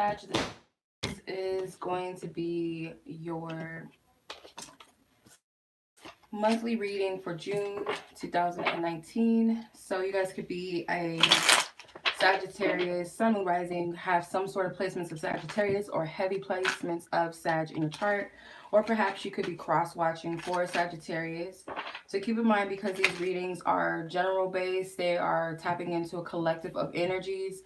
This is going to be your monthly reading for June 2019. So you guys could be a Sagittarius, Sun, Moon, Rising, have some sort of placements of Sagittarius or heavy placements of Sag in your chart. Or perhaps you could be cross-watching for Sagittarius. So keep in mind, because these readings are general based, they are tapping into a collective of energies.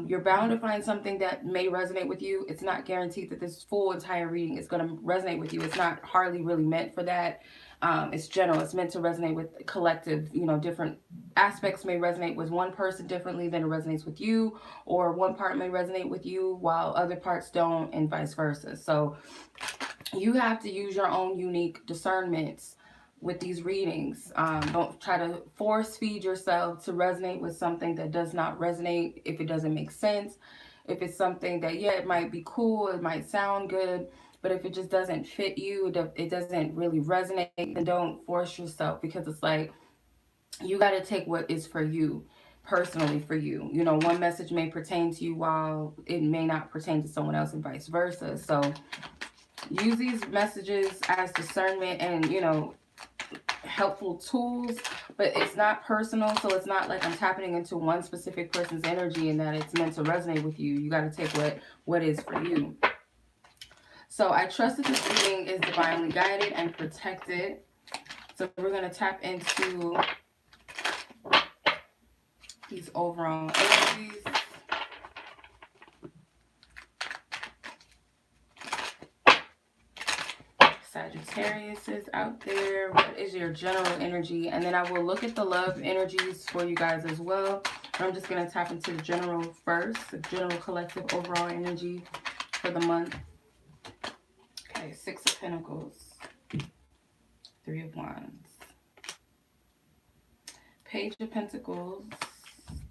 You're bound to find something that may resonate with you. It's not guaranteed that this full entire reading is going to resonate with you. It's not hardly really meant for that. It's general. It's meant to resonate with collective, different aspects may resonate with one person differently than it resonates with you, or one part may resonate with you while other parts don't, and vice versa. So you have to use your own unique discernments with these readings. Don't try to force feed yourself to resonate with something that does not resonate if it doesn't make sense. If it's something that, yeah, it might be cool, it might sound good, but if it just doesn't fit you, it doesn't really resonate, then don't force yourself, because it's like you got to take what is for you, personally for you. One message may pertain to you while it may not pertain to someone else, and vice versa. So use these messages as discernment and, helpful tools, but it's not personal. So it's not like I'm tapping into one specific person's energy and that it's meant to resonate with you. You got to take what is for you. So I trust that this reading is divinely guided and protected. So we're going to tap into these overall energies. Sagittarius is out there. What is your general energy? And then I will look at the love energies for you guys as well. But I'm just going to tap into the general first, the general collective overall energy for the month. Okay, Six of Pentacles, Three of Wands, Page of Pentacles,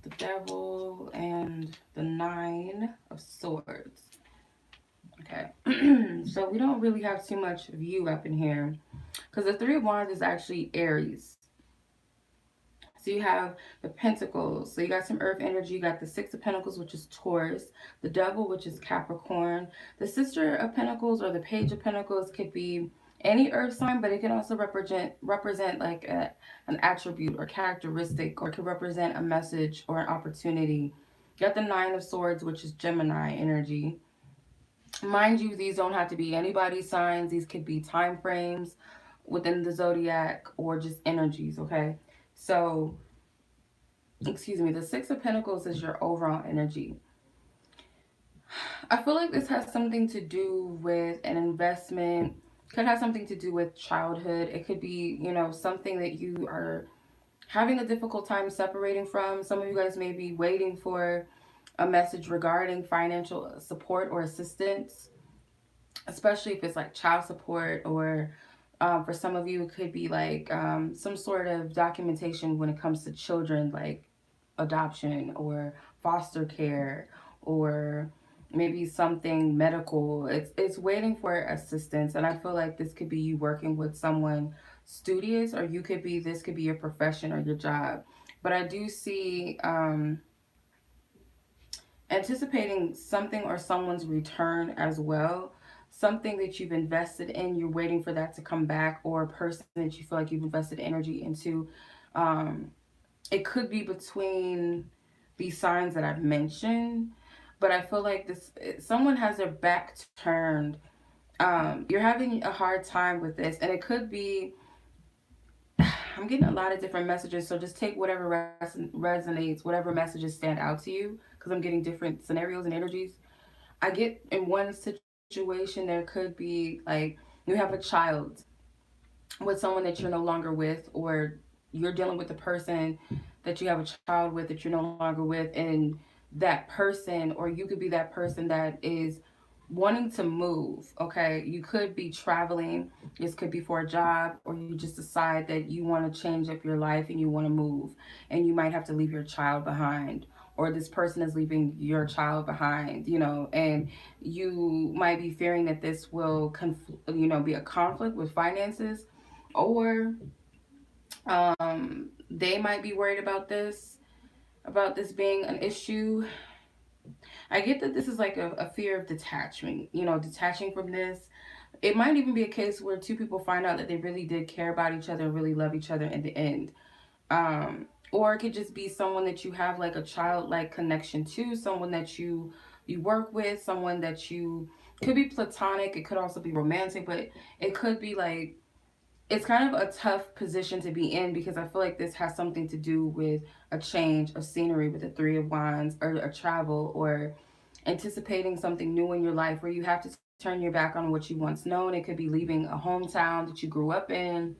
the Devil, and the Nine of Swords. Okay, so we don't really have too much of you up in here, because the Three of Wands is actually Aries. So you have the Pentacles. So you got some Earth energy. You got the Six of Pentacles, which is Taurus. The Devil, which is Capricorn. The Sister of Pentacles or the Page of Pentacles could be any Earth sign, but it can also represent like an attribute or characteristic, or it could represent a message or an opportunity. You got the Nine of Swords, which is Gemini energy. Mind you, these don't have to be anybody's signs. These could be time frames within the zodiac or just energies, okay? So, excuse me, the Six of Pentacles is your overall energy. I feel like this has something to do with an investment. Could have something to do with childhood. It could be, something that you are having a difficult time separating from. Some of you guys may be waiting for a message regarding financial support or assistance, especially if it's like child support, or for some of you, it could be like some sort of documentation when it comes to children, like adoption or foster care, or maybe something medical. It's waiting for assistance, and I feel like this could be you working with someone studious, or this could be your profession or your job. But I do see anticipating something or someone's return as well. Something that you've invested in, you're waiting for that to come back, or a person that you feel like you've invested energy into. It could be between these signs that I've mentioned, but I feel like someone has their back turned. You're having a hard time with this, and it could be, I'm getting a lot of different messages, so just take whatever resonates, whatever messages stand out to you, because I'm getting different scenarios and energies. I get in one situation, there could be like you have a child with someone that you're no longer with, or you're dealing with a person that you have a child with that you're no longer with, and that person, or you could be that person that is wanting to move. Okay, you could be traveling. This could be for a job, or you just decide that you want to change up your life and you want to move, and you might have to leave your child behind, or this person is leaving your child behind, and you might be fearing that this will be a conflict with finances, or they might be worried about this being an issue. I get that this is like a fear of detachment, you know, detaching from this. It might even be a case where two people find out that they really did care about each other and really love each other in the end. Or it could just be someone that you have like a childlike connection to, someone that you work with, someone that you could be platonic, it could also be romantic, but it could be like it's kind of a tough position to be in because I feel like this has something to do with a change of scenery with the Three of Wands, or a travel, or anticipating something new in your life where you have to turn your back on what you once known. It could be leaving a hometown that you grew up in,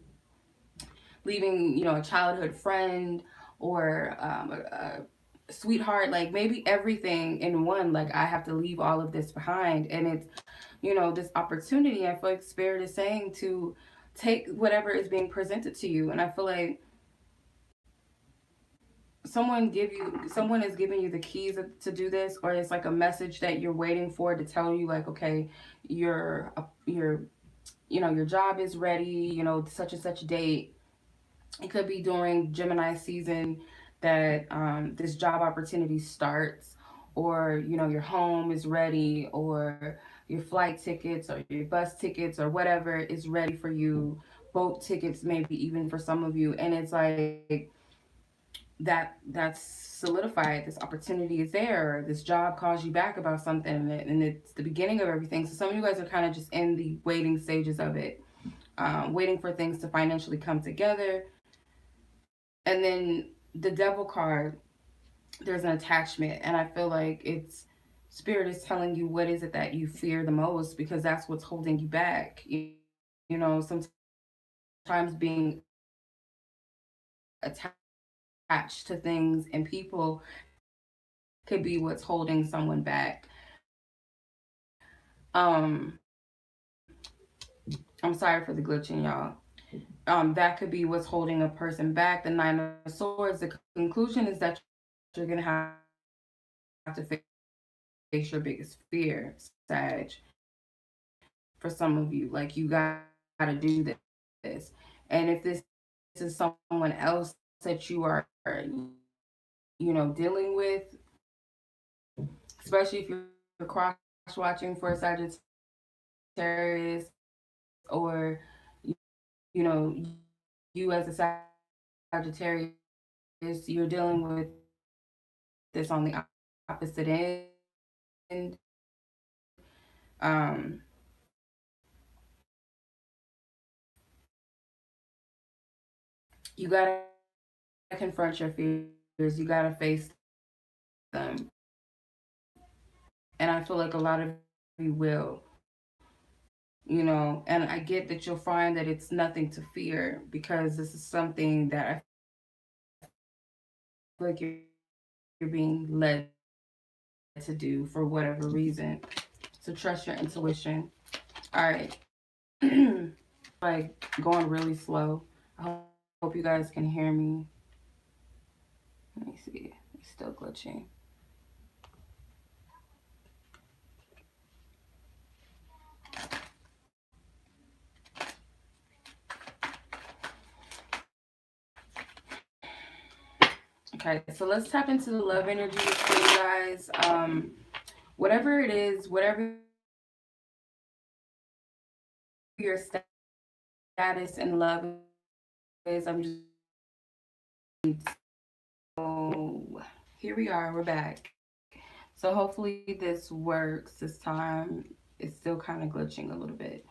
leaving, you know, a childhood friend, or a sweetheart, like maybe everything in one. Like, I have to leave all of this behind, and it's, you know, this opportunity. I feel like Spirit is saying to take whatever is being presented to you, and I feel like someone is giving you the keys to do this, or it's like a message that you're waiting for to tell you, like, okay, your you know, your job is ready, you know, such and such date. It could be during Gemini season that this job opportunity starts, or, you know, your home is ready, or your flight tickets or your bus tickets or whatever is ready for you. Boat tickets, maybe even for some of you. And it's like that's solidified. This opportunity is there. This job calls you back about something, and it's the beginning of everything. So some of you guys are kind of just in the waiting stages of it, waiting for things to financially come together. And then the Devil card, there's an attachment, and I feel like it's Spirit is telling you what is it that you fear the most, because that's what's holding you back. You know, sometimes being attached to things and people could be what's holding someone back. Um, I'm sorry for the glitching, y'all. That could be what's holding a person back. The Nine of Swords. The conclusion is that you're gonna have to face your biggest fear, Sag. For some of you, like, you gotta do this. And if this is someone else that you are, you know, dealing with, especially if you're cross watching for a Sagittarius, or, you know, you as a Sagittarius, you're dealing with this on the opposite end. Um, you gotta confront your fears. You gotta face them, and I feel like a lot of you will. You know, and I get that you'll find that it's nothing to fear, because this is something that I feel like you're being led to do for whatever reason. So trust your intuition. All right. Like, going really slow. I hope you guys can hear me. Let me see. It's still glitching. Okay, so let's tap into the love energy for you guys. Whatever it is, whatever your status in love is, I'm just, so here we are, we're back. So hopefully this works this time. It's still kind of glitching a little bit.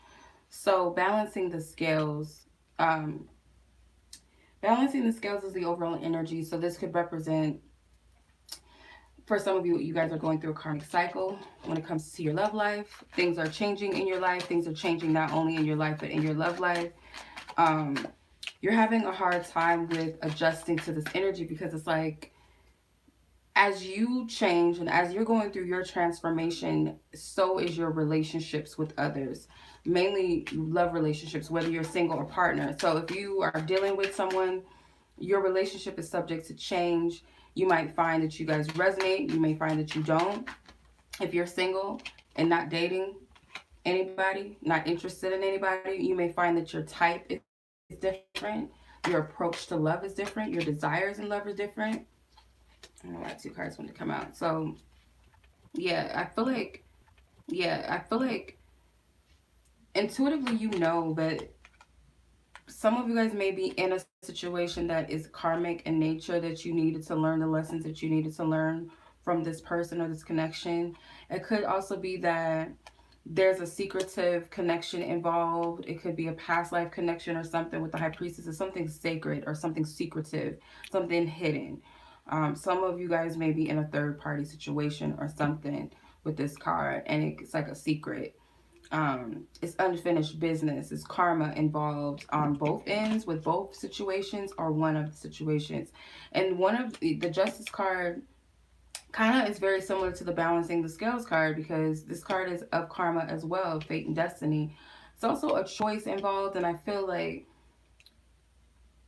So balancing the scales. Balancing the scales is the overall energy. So this could represent, for some of you, you guys are going through a karmic cycle when it comes to your love life. Things are changing in your life. Things are changing not only in your life, but in your love life. You're having a hard time with adjusting to this energy, because it's like, as you change and as you're going through your transformation, so is your relationships with others, mainly love relationships, whether you're single or partner. So if you are dealing with someone, your relationship is subject to change. You might find that you guys resonate. You may find that you don't. If you're single and not dating anybody, not interested in anybody, you may find that your type is different. Your approach to love is different. Your desires in love is different. I don't know why two cards want to come out. So Yeah, I feel like intuitively you know, but some of you guys may be in a situation that is karmic in nature, that you needed to learn the lessons that you needed to learn from this person or this connection. It could also be that there's a secretive connection involved. It could be a past life connection or something with the high priestess. It's something sacred or something secretive, something hidden. Some of you guys may be in a third party situation or something with this card, and it's like a secret. It's unfinished business. It's karma involved on both ends with both situations or one of the situations. And one of the justice card kind of is very similar to the balancing the scales card, because this card is of karma as well, fate and destiny. It's also a choice involved, and I feel like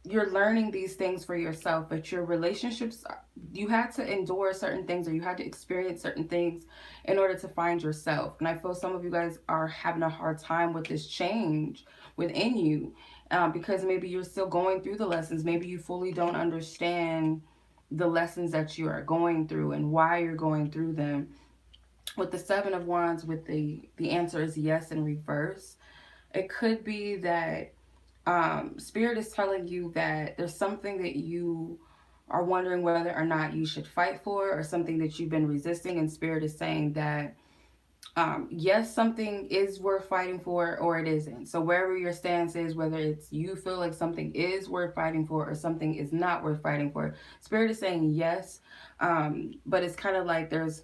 you're learning these things for yourself, but your relationships, you had to endure certain things, or you had to experience certain things in order to find yourself. And I feel some of you guys are having a hard time with this change within you, because maybe you're still going through the lessons. Maybe you fully don't understand the lessons that you are going through and why you're going through them. With the Seven of Wands, with the answer is yes in reverse. It could be that Spirit is telling you that there's something that you are wondering whether or not you should fight for, or something that you've been resisting, and Spirit is saying that yes, something is worth fighting for or it isn't. So wherever your stance is, whether it's you feel like something is worth fighting for or something is not worth fighting for, Spirit is saying yes, but it's kind of like there's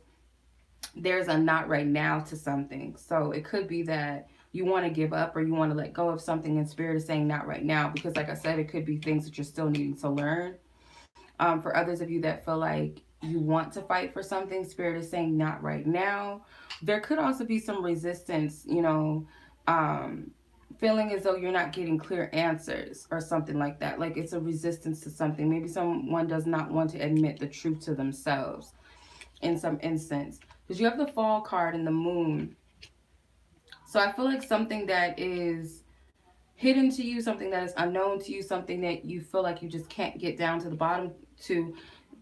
a not right now to something. So it could be that you want to give up or you want to let go of something, and Spirit is saying not right now, because like I said, it could be things that you're still needing to learn. For others of you that feel like you want to fight for something, Spirit is saying not right now. There could also be some resistance, feeling as though you're not getting clear answers or something like that. Like it's a resistance to something. Maybe someone does not want to admit the truth to themselves in some instance. Because you have the Fall card and the Moon. So I feel like something that is hidden to you, something that is unknown to you, something that you feel like you just can't get down to the bottom to,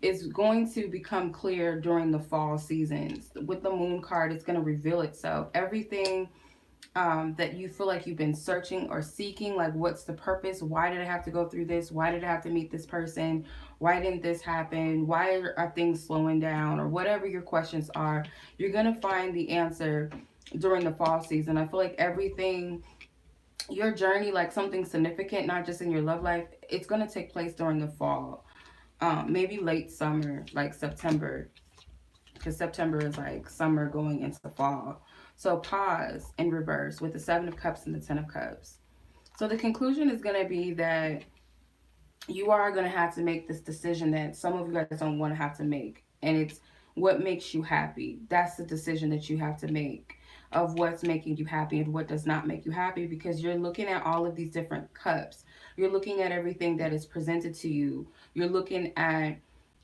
is going to become clear during the fall seasons. With the Moon card, it's going to reveal itself. Everything that you feel like you've been searching or seeking, like what's the purpose? Why did I have to go through this? Why did I have to meet this person? Why didn't this happen? Why are things slowing down? Or whatever your questions are, you're going to find the answer during the fall season. I feel like everything, your journey, like something significant, not just in your love life, it's going to take place during the fall. Maybe late summer, like September, because September is like summer going into fall. So pause in reverse with the Seven of Cups and the Ten of Cups. So the conclusion is going to be that you are going to have to make this decision that some of you guys don't want to have to make. And it's what makes you happy. That's the decision that you have to make, of what's making you happy and what does not make you happy, because you're looking at all of these different cups. You're looking at everything that is presented to you. You're looking at,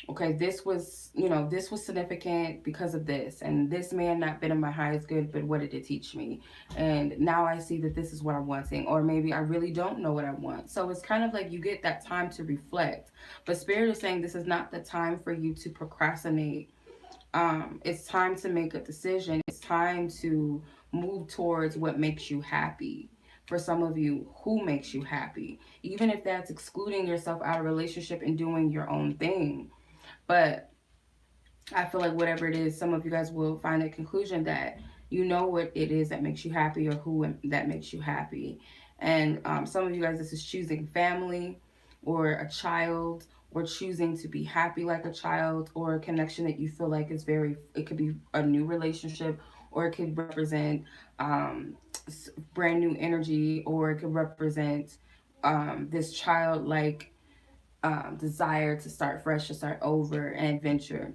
okay, this was, this was significant because of this, and this may have not been in my highest good, but what did it teach me? And now I see that this is what I'm wanting, or maybe I really don't know what I want. So it's kind of like you get that time to reflect. But Spirit is saying this is not the time for you to procrastinate. It's time to make a decision. It's time to move towards what makes you happy. For some of you, who makes you happy, even if that's excluding yourself out of a relationship and doing your own thing. But I feel like whatever it is, some of you guys will find a conclusion that you know what it is that makes you happy, or who that makes you happy. And some of you guys, this is choosing family or a child, or choosing to be happy like a child, or a connection that you feel like is it could be a new relationship, or it could represent brand new energy, or it could represent this childlike desire to start fresh, to start over, and adventure.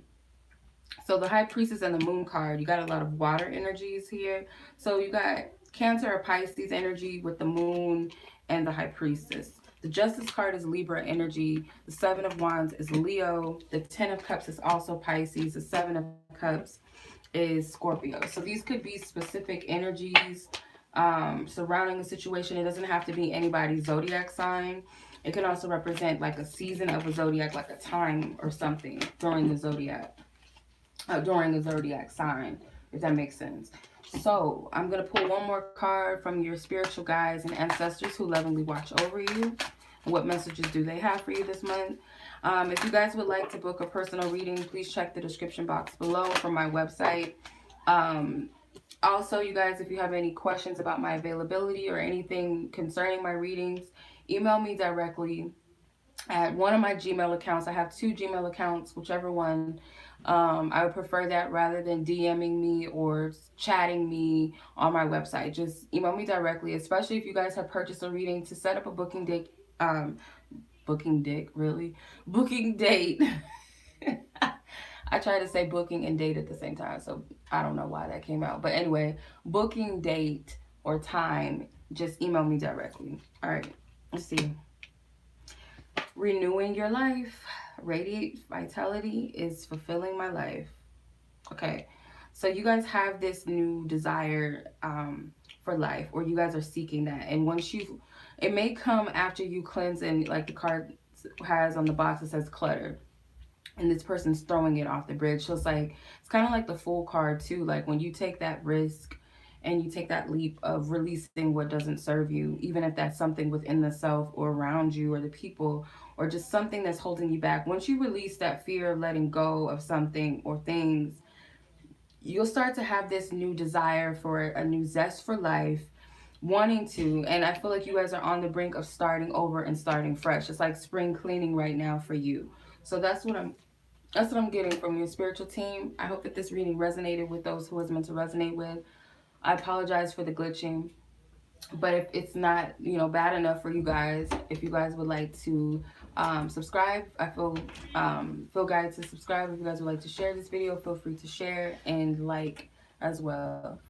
So the High Priestess and the Moon card, you got a lot of water energies here. So you got Cancer or Pisces energy with the Moon and the High Priestess. The Justice card is Libra energy. The Seven of Wands is Leo. The Ten of Cups is also Pisces. The Seven of Cups is Scorpio. So these could be specific energies surrounding a situation. It doesn't have to be anybody's zodiac sign. It can also represent like a season of a zodiac, like a time or something during the zodiac. during a zodiac sign, if that makes sense. So I'm going to pull one more card from your spiritual guides and ancestors who lovingly watch over you. What messages do they have for you this month? If you guys would like to book a personal reading, please check the description box below for my website. Also, you guys, if you have any questions about my availability or anything concerning my readings, email me directly at one of my Gmail accounts. I have 2 Gmail accounts, whichever one. I would prefer that rather than DMing me or chatting me on my website. Just email me directly, especially if you guys have purchased a reading, to set up a booking date. Booking date. I tried to say booking and date at the same time, so I don't know why that came out. But anyway, booking date or time, just email me directly. All right, let's see. Renewing your life. Radiate vitality is fulfilling my life. Okay, so you guys have this new desire for life, or you guys are seeking that. And once you, it may come after you cleanse, and like the card has on the box, it says clutter. And this person's throwing it off the bridge. So it's like, it's kind of like the Fool card too. Like when you take that risk and you take that leap of releasing what doesn't serve you, even if that's something within the self or around you or the people, or just something that's holding you back. Once you release that fear of letting go of something or things, you'll start to have this new desire for a new zest for life, wanting to. And I feel like you guys are on the brink of starting over and starting fresh. It's like spring cleaning right now for you. So that's what I'm getting from your spiritual team. I hope that this reading resonated with those who was meant to resonate with. I apologize for the glitching, but if it's not, you know, bad enough for you guys, if you guys would like to subscribe, I feel guided to subscribe. If you guys would like to share this video, feel free to share and like as well.